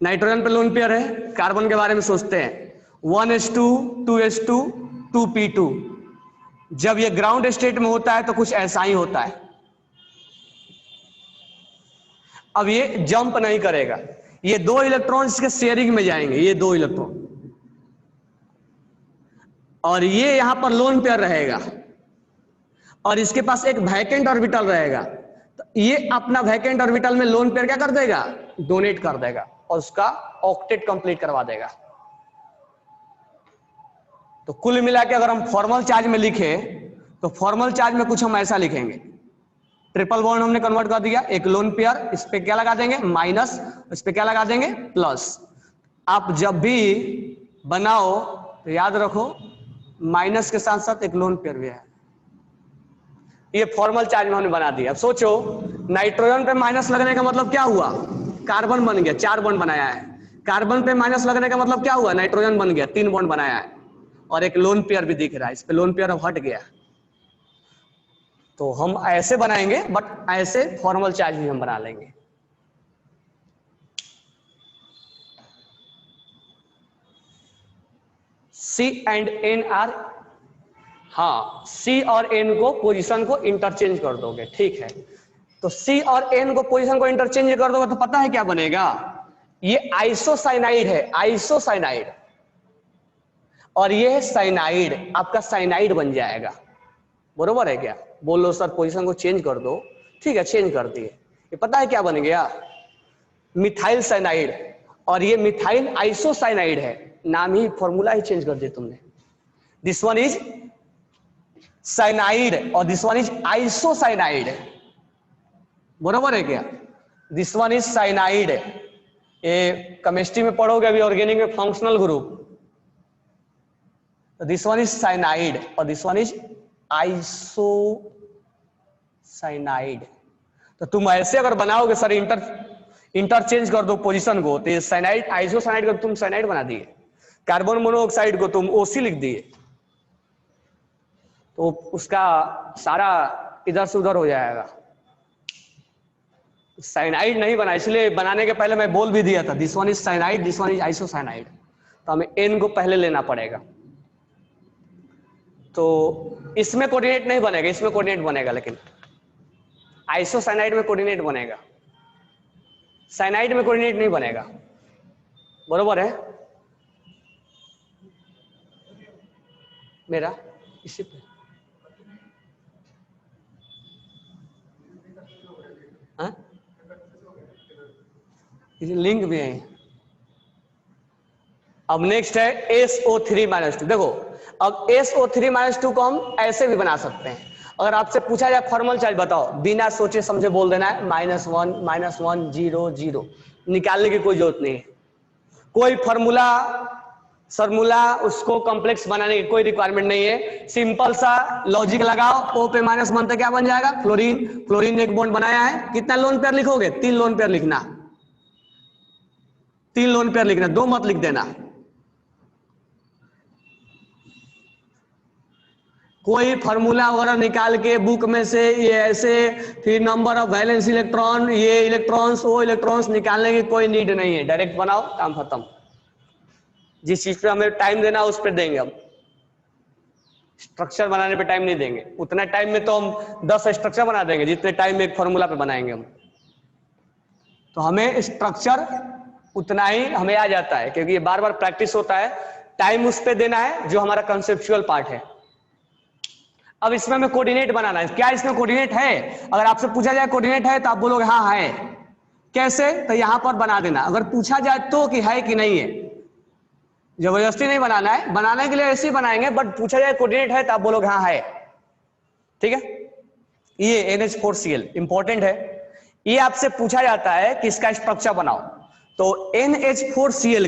नाइट्रोजन पे लोन पेयर है, कार्बन के बारे में सोचते हैं, 1s2 2s2 2p2। जब ये ग्राउंड स्टेट में होता है तो कुछ ऐसा ही होता है। अब ये जंप नहीं करेगा, ये 2 इलेक्ट्रॉन्स के शेयरिंग में जाएंगे, ये 2 इलेक्ट्रॉन, और ये यहां पर लोन पेयर रहेगा और इसके पास एक वैकेंट ऑर्बिटल रहेगा, तो ये अपना वैकेंट ऑर्बिटल में लोन पेयर क्या कर देगा? डोनेट कर देगा और उसका ऑक्टेट कंप्लीट करवा देगा। तो कुल मिला के अगर हम फॉर्मल चार्ज में लिखे तो फॉर्मल चार्ज में कुछ हम ऐसा लिखेंगे, ट्रिपल बॉन्ड हमने कन्वर्ट कर दिया, एक लोन पेयर, इस पे क्या लगा देंगे? माइनस, इस पे क्या लगा देंगे? प्लस। आप जब भी बनाओ तो याद रखो माइनस के साथ साथ एक लोन पेयर भी है। ये फॉर्मल चार्ज में हमने बना दिया। अब सोचो नाइट्रोजन पे माइनस लगने का मतलब क्या हुआ? कार्बन बन गया, 4 बॉन्ड बनाया है। कार्बन पे माइनस लगने का मतलब क्या हुआ? नाइट्रोजन बन गया, 3 बॉन्ड बनाया है और एक लोन पेयर भी दिख रहा है, इस पे लोन पेयर अब हट गया। तो हम ऐसे बनाएंगे, बट ऐसे फॉर्मल चार्ज भी हम बना लेंगे। C एंड N आर, हाँ C और N को पोजीशन को इंटरचेंज कर दोगे, ठीक है। तो C और N को पोजीशन को इंटरचेंज कर दोगे तो पता है क्या बनेगा? ये आइसोसाइनाइड है, आइसोसाइनाइड, और ये है साइनाइड, आपका साइनाइड बन जाएगा। बरोबर है क्या? बोलो सर पोजीशन को चेंज कर दो, ठीक है चेंज कर दिए। ये पता है क्या बन गया? मिथाइल साइनाइड, और ये मिथाइल आइसोसाइनाइड है, नाम ही फॉर्मूला ही चेंज कर दिया तुमने। दिस वन इज साइनाइड और दिस वन इज आइसोसाइनाइड, बरोबर है क्या? दिस वन इज साइनाइड, ये केमिस्ट्री में पढ़ोगे अभी, ऑर्गेनिक में फंक्शनल ग्रुप। तो दिस वन इज साइनाइड और दिस वन इज आइसोसाइनाइड। तो तुम ऐसे अगर बनाओगे सर इंटरचेंज कर दो पोजीशन को, तो ये साइनाइड आइसोसाइनाइड को तुम साइनाइड बना दिए, कार्बन मोनोऑक्साइड को तुम ओसी लिख दिए, तो उसका सारा इधर से उधर हो जाएगा। साइनाइड नहीं बना, इसलिए बनाने के पहले मैं बोल भी दिया था this one is cyanide, this one is isocyanide, तो हमें N को पहले लेना पड़ेगा। तो इसमें कोऑर्डिनेट नहीं बनेगा, इसमें कोऑर्डिनेट बनेगा, लेकिन आइसोसाइनाइड में कोऑर्डिनेट बनेगा, साइनाइड में कोऑर्डिनेट नहीं बनेगा। बरोबर है मेरा? इसी पे लिंक भी है। अब नेक्स्ट है SO3-2। देखो अब SO3-2 को हम ऐसे भी बना सकते हैं। अगर आपसे पूछा जाए फॉर्मल चार्ज बताओ, बिना सोचे समझे बोल देना है -1 -1 0 0, निकालने की कोई जरूरत नहीं है। कोई फॉर्मूला उसको कॉम्प्लेक्स बनाने की कोई रिक्वायरमेंट नहीं है। सिंपल सा लॉजिक लगाओ, O पे -1 तो क्या बन जाएगा? फ्लोरीन। फ्लोरीन एक बॉन्ड बनाया है, कितना लोन पेयर लिखोगे? 3 लोन पेयर लिखना, 3 लोन पेयर लिखना, 2 मत लिख देना। कोई फार्मूला वगैरह निकाल के बुक में से ये ऐसे, फिर नंबर ऑफ वैलेंस इलेक्ट्रॉन, ये इलेक्ट्रॉन्स वो इलेक्ट्रॉन्स निकालने की कोई नीड नहीं है। डायरेक्ट बनाओ, काम खत्म। जिस चीज पे हमें टाइम देना उस पर देंगे हम, स्ट्रक्चर बनाने पे टाइम नहीं देंगे। उतना टाइम में तो हम 10 स्ट्रक्चर बना देंगे जितने टाइम में एक फार्मूला पे बनाएंगे हम। तो हमें स्ट्रक्चर उतना ही हमें आ जाता है, क्योंकि ये बार बार प्रैक्टिस होता है। टाइम उस पर देना है जो हमारा कंसेप्चुअल पार्ट है। अब इसमें हमें कोऑर्डिनेट बनाना है। क्या इसमें कोऑर्डिनेट है? अगर आपसे पूछा जाए कोऑर्डिनेट है तो आप बोलोगे हाँ है। कैसे? तो यहां पर बना देना, अगर पूछा जाए तो कि है कि नहीं है, जबरदस्ती नहीं बनाना है, बनाने के लिए ऐसे ही बनाएंगे, बट पूछा जाए कोऑर्डिनेट है तो आप बोलोगे हाँ है, ठीक है। ये NH4Cl इंपॉर्टेंट है, ये आपसे पूछा जाता है कि इसका स्ट्रक्चर बनाओ, तो NH4Cl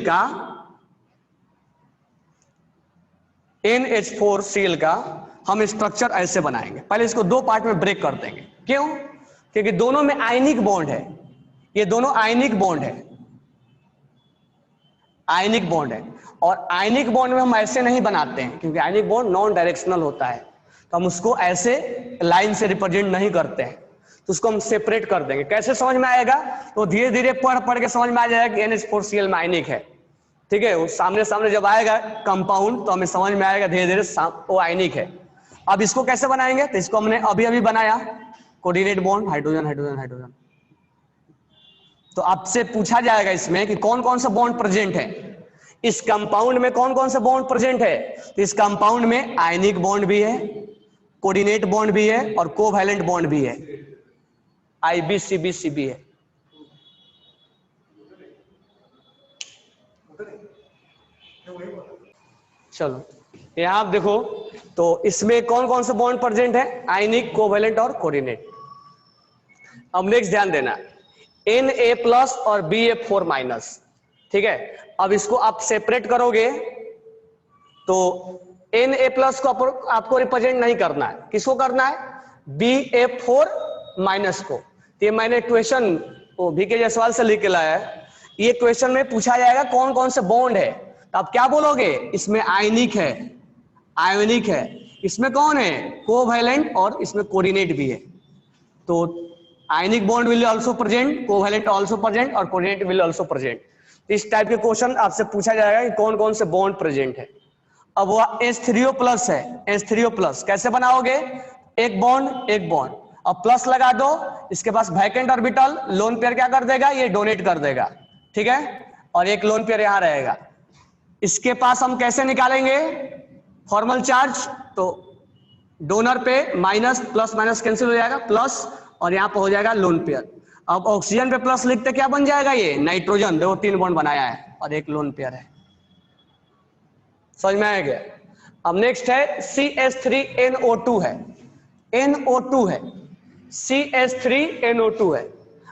का हम स्ट्रक्चर ऐसे बनाएंगे। पहले इसको दो पार्ट में ब्रेक कर देंगे, क्यों? क्योंकि दोनों में आयनिक बॉन्ड है, ये दोनों आयनिक बॉन्ड है, आयनिक बॉन्ड है, और आयनिक बॉन्ड में हम ऐसे नहीं बनाते हैं, क्योंकि आयनिक बॉन्ड नॉन डायरेक्शनल होता है, तो हम उसको ऐसे लाइन से रिप्रेजेंट नहीं करते हैं, तो उसको हम सेपरेट कर देंगे। कैसे समझ में आएगा? तो धीरे धीरे पढ़ पढ़ के समझ में आ जाएगा कि NH4Cl में आयनिक है, ठीक है। वो सामने सामने जब आएगा कंपाउंड तो हमें समझ में आएगा धीरे धीरे वो आयनिक है। अब इसको कैसे बनाएंगे? तो इसको हमने अभी अभी बनाया, coordinate bond, hydrogen hydrogen hydrogen. तो आपसे पूछा जाएगा इसमें कि कौन कौन सा बॉन्ड प्रेजेंट है, इस कंपाउंड में कौन कौन सा बॉन्ड प्रेजेंट है। तो इस कंपाउंड में आयनिक बॉन्ड भी है, कोऑर्डिनेट बॉन्ड भी है, और कोवैलेंट बॉन्ड भी है, IBCBCB है। चलो यहां आप देखो, तो इसमें कौन कौन से बॉन्ड प्रेजेंट है, आयनिक, कोवैलेंट और कोऑर्डिनेट। अब नेक्स्ट ध्यान देना, Na+ और Ba4-, ठीक है। अब इसको आप सेपरेट करोगे तो Na+ को आपको रिप्रेजेंट नहीं करना है, किसको करना है? Ba4- को। ये मैंने क्वेश्चन VK जायसवाल से लिख के लाया है, ये क्वेश्चन में पूछा जाएगा कौन कौन से बॉन्ड है, तो आप क्या बोलोगे? इसमें आयनिक है, आयोनिक है, इसमें कौन है? कोवैलेंट, और इसमें कोऑर्डिनेट भी है। तो ionic bond will also present, covalent also present, और कोऑर्डिनेट विल आल्सो प्रेजेंट। इस टाइप के क्वेश्चन आपसे पूछा जाएगा कि कौन कौन से बॉन्ड प्रेजेंट है। अब वह H3O+ है, H3O+, कैसे बनाओगे? एक बॉन्ड एक बॉन्ड, अब प्लस लगा दो, इसके पास वैकेंट ऑर्बिटल, लोन पेयर क्या कर देगा? ये डोनेट कर देगा, ठीक है, और एक लोन पेयर यहां रहेगा। इसके पास हम कैसे निकालेंगे फॉर्मल चार्ज? तो डोनर पे माइनस, प्लस माइनस कैंसिल हो जाएगा, प्लस, और यहां पर हो जाएगा लोन पेयर। अब ऑक्सीजन पे प्लस लिखते क्या बन जाएगा? ये नाइट्रोजन, देखो 3 बॉन्ड बनाया है और एक लोन पेयर है। समझ में आएगा? अब नेक्स्ट है CH3NO2 है, NO2 है, CH3NO2 है।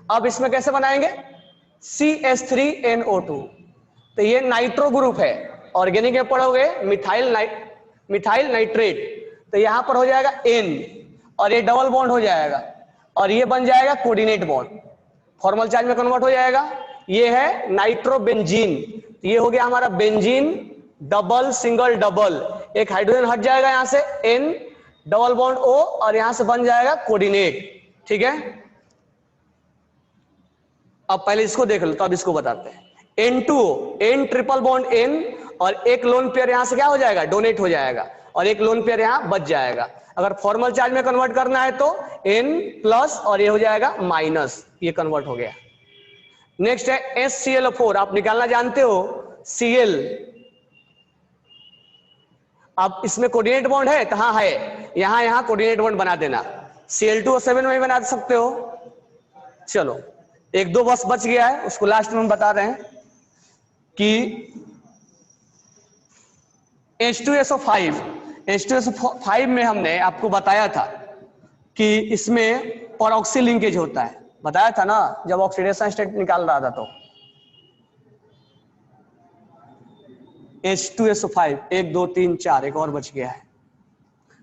अब इसमें कैसे बनाएंगे? CH3NO2, तो ये नाइट्रो ग्रुप है, ऑर्गेनिक में पढ़ोगे मिथाइल नाइट्रेट, तो यहां पर हो जाएगा N, और ये डबल बॉन्ड हो जाएगा, और ये बन जाएगा कोऑर्डिनेट बॉन्ड, फॉर्मल चार्ज में कन्वर्ट हो जाएगा। ये है नाइट्रोबेंजीन, ये हो गया हमारा बेंजीन, डबल सिंगल डबल, एक हाइड्रोजन हट जाएगा यहां से, N, डबल बॉन्ड O, और यहां से बन जाएगा कोऑर्डिनेट, ठीक है। अब पहले इसको देख लो, तो अब इसको बताते हैं। N2O, N triple bond N, और एक लोन पेयर यहां से क्या हो जाएगा? डोनेट हो जाएगा, और एक लोन पेयर यहां बच जाएगा। अगर फॉर्मल चार्ज में कन्वर्ट करना है तो N+, और ये हो जाएगा माइनस, ये कन्वर्ट हो गया। नेक्स्ट है HCl4, आप निकालना जानते हो, Cl। अब इसमें कोऑर्डिनेट बॉन्ड है, तो हाँ है, यहां कोऑर्डिनेट बॉन्ड बना देना, Cl2O7 में भी बना सकते हो। चलो एक दो बस बच गया है, उसको लास्ट में हम बता रहे हैं कि H2SO5, H2SO5 में हमने आपको बताया था कि इसमें परऑक्सी लिंकेज होता है, बताया था ना जब ऑक्सीडेशन स्टेट निकाल रहा था। तो H2SO5, 1 2 3 4, एक और बच गया है,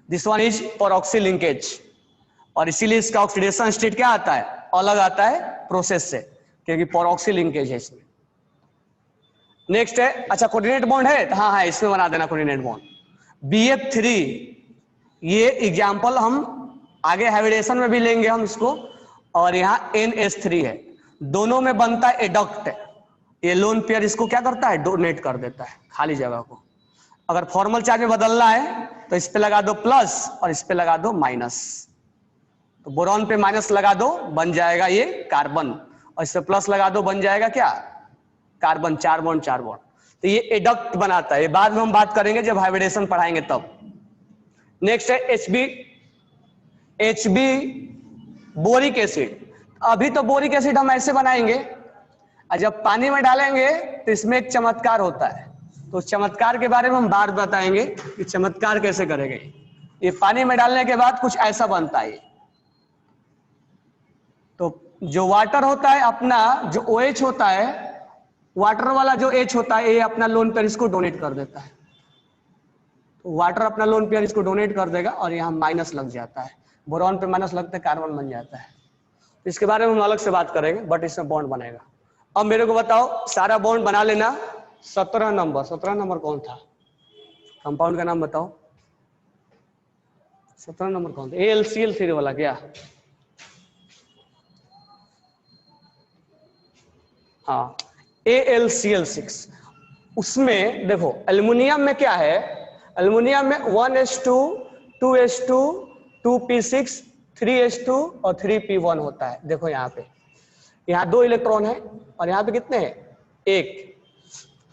दिस वन इज परऑक्सी लिंकेज, और इसीलिए इसका ऑक्सीडेशन स्टेट क्या आता है? अलग आता है प्रोसेस से, क्योंकि परऑक्सी लिंकेज है इसमें। नेक्स्ट है, अच्छा कोऑर्डिनेट बॉन्ड है, तो हाँ इसमें बना देना कोऑर्डिनेट बॉन्ड। BF3, ये एग्जांपल हम आगे हैबिटेशन में भी लेंगे हम इसको, और यहाँ NH3 है, दोनों में बनता है एडक्ट, ये लोन पेयर इसको क्या करता है? डोनेट कर देता है खाली जगह को। अगर फॉर्मल चार्ज में बदलना है तो इस पे लगा दो प्लस, और इस पे लगा दो माइनस, तो बोरॉन पे माइनस लगा दो, बन जाएगा ये कार्बन, और इस पे प्लस लगा दो, बन जाएगा क्या? Carbon, 4 bond 4 bond. तो ये एडक्ट बनाता है, ये बाद में हम बात करेंगे जब हाइब्रिडेशन पढ़ाएंगे तब। नेक्स्ट है HB बोरिक एसिड, अभी तो बोरिक एसिड हम ऐसे बनाएंगे, और जब पानी में डालेंगे तो इसमें एक चमत्कार होता है। तो उस चमत्कार के बारे में हम बात बताएंगे कि चमत्कार कैसे करेंगे। ये पानी में डालने के बाद कुछ ऐसा बनता है। तो जो वाटर होता है अपना, जो OH होता है, वाटर वाला जो H होता है, ये अपना लोन पेयर इसको डोनेट कर देता है। तो वाटर अपना लोन पेयर इसको डोनेट कर देगा और यहाँ माइनस लग जाता है, बोरॉन पे माइनस लगता है, कार्बन बन जाता है। तो इसके बारे में हम अलग से बात करेंगे, बट इसमें बॉन्ड बनेगा। अब मेरे को बताओ, सारा बॉन्ड बना लेना। 17 नंबर कौन था? कंपाउंड का नाम बताओ। 17 नंबर कौन था? AlCl3 वाला क्या? हाँ, AlCl6। उसमें देखो एल्युमिनियम में क्या है, एल्युमिनियम में 1s2, 2s2, 2p6, 3s2 और 3p1 होता है। देखो यहाँ पे, यहाँ 2 इलेक्ट्रॉन है और यहाँ पे कितने हैं? 1।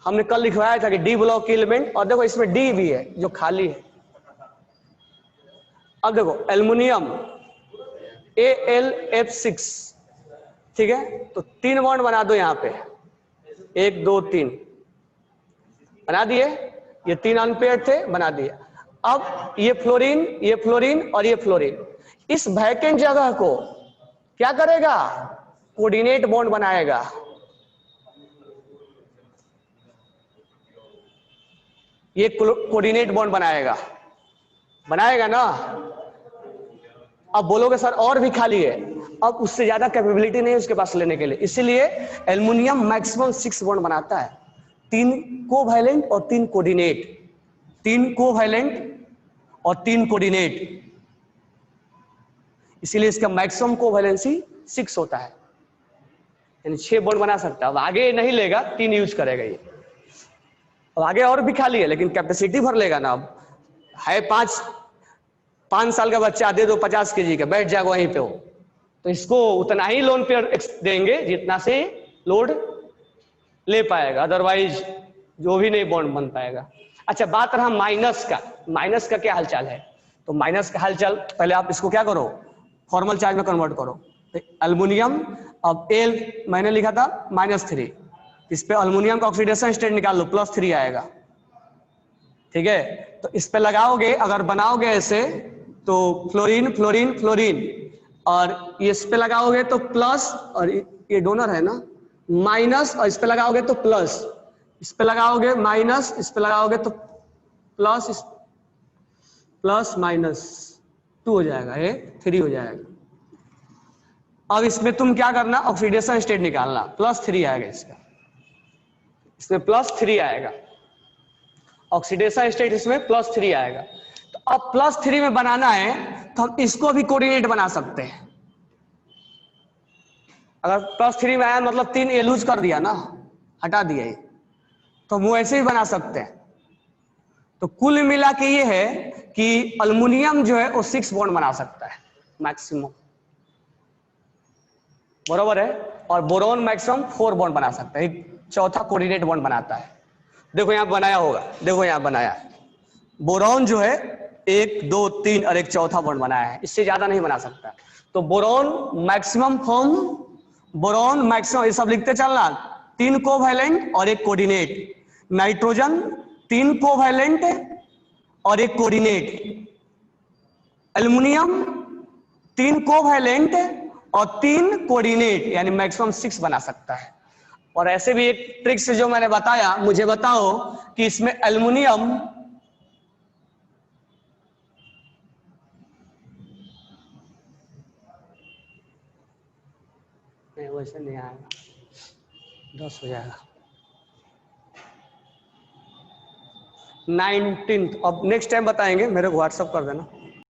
हमने कल लिखवाया था कि डी ब्लॉक की एलिमेंट, और देखो इसमें डी भी है जो खाली है। अब देखो एल्युमिनियम AlF6, ठीक है, तो 3 बॉन्ड बना दो यहाँ पे, 1 2 3 बना दिए। ये 3 अनपेयर थे, बना दिए। अब ये फ्लोरीन, ये फ्लोरीन और ये फ्लोरीन, इस वैकेंट जगह को क्या करेगा? कोऑर्डिनेट बॉन्ड बनाएगा। ये कोऑर्डिनेट बॉन्ड बनाएगा ना। अब बोलोगे सर और भी खाली है, अब उससे ज्यादा कैपेबिलिटी नहीं है उसके पास लेने के लिए, इसीलिए एल्युमिनियम मैक्सिमम 6 बॉन्ड बनाता है। 3 कोवैलेंट और 3 कोऑर्डिनेट, 3 कोवैलेंट और 3 कोऑर्डिनेट, इसीलिए इसका मैक्सिमम कोवैलेंसी 6 होता है, यानी 6 बॉन्ड बना सकता है। अब आगे नहीं लेगा, 3 यूज करेगा ये। अब आगे और भी खाली है लेकिन कैपेसिटी भर लेगा ना। अब है 5 साल का बच्चा, दे दो 50 kg का, बैठ जाएगा वहीं पे हो, तो इसको उतना ही लोन पेयर देंगे जितना से लोड ले पाएगा, अदरवाइज जो भी नहीं बॉन्ड बन पाएगा। अच्छा, बात रहा माइनस का। माइनस का क्या हालचाल है? तो माइनस का हालचाल पहले आप इसको क्या करो, फॉर्मल चार्ज में कन्वर्ट करो। तो एल्युमिनियम, अब एल मैंने लिखा था -3, इस पे एल्युमिनियम का ऑक्सीडेशन स्टेट निकाल लो, +3 आएगा। ठीक है, तो इस पे लगाओगे, अगर बनाओगे ऐसे तो फ्लोरीन फ्लोरीन फ्लोरीन, और इस पे लगाओगे तो प्लस, और ये डोनर है ना, माइनस, और इस पे लगाओगे तो प्लस, इस पे लगाओगे माइनस, इस पे लगाओगे तो प्लस, प्लस माइनस 2 हो जाएगा, ये 3 हो जाएगा। अब इसमें तुम क्या करना, ऑक्सीडेशन स्टेट निकालना, +3 आएगा इसमें +3 आएगा, ऑक्सीडेशन स्टेट इसमें +3 आएगा। तो अब +3 में बनाना है तो हम इसको भी कोऑर्डिनेट बना सकते हैं। अगर +3 में आया मतलब 3 ये लूज कर दिया ना, हटा दिया ये, तो हम वैसे भी बना सकते हैं। तो कुल मिला के ये है कि एल्युमिनियम जो है वो 6 बॉन्ड बना सकता है मैक्सिमम, बरोबर है, और बोरॉन मैक्सिमम 4 बॉन्ड बना सकता है, एक चौथा कोऑर्डिनेट बॉन्ड बनाता है। देखो यहां बनाया होगा, देखो यहां बनाया, बोरॉन जो है 1 2 3 और एक चौथा बॉन्ड बनाया है, इससे ज्यादा नहीं बना सकता। तो boron maximum form, boron maximum, ये सब लिखते चलना, 3 कोवैलेंट और एक कोऑर्डिनेट। नाइट्रोजन 3 कोवैलेंट और एक कोऑर्डिनेट। एल्युमिनियम 3 कोवैलेंट और 3 कोऑर्डिनेट, यानी मैक्सिमम 6 बना सकता है। और ऐसे भी एक ट्रिक से जो मैंने बताया, मुझे बताओ कि इसमें एल्युमिनियम नहीं, वैसे नहीं आएगा, 10 हो जाएगा। 19, अब नेक्स्ट टाइम बताएंगे, मेरे को व्हाट्सअप कर देना।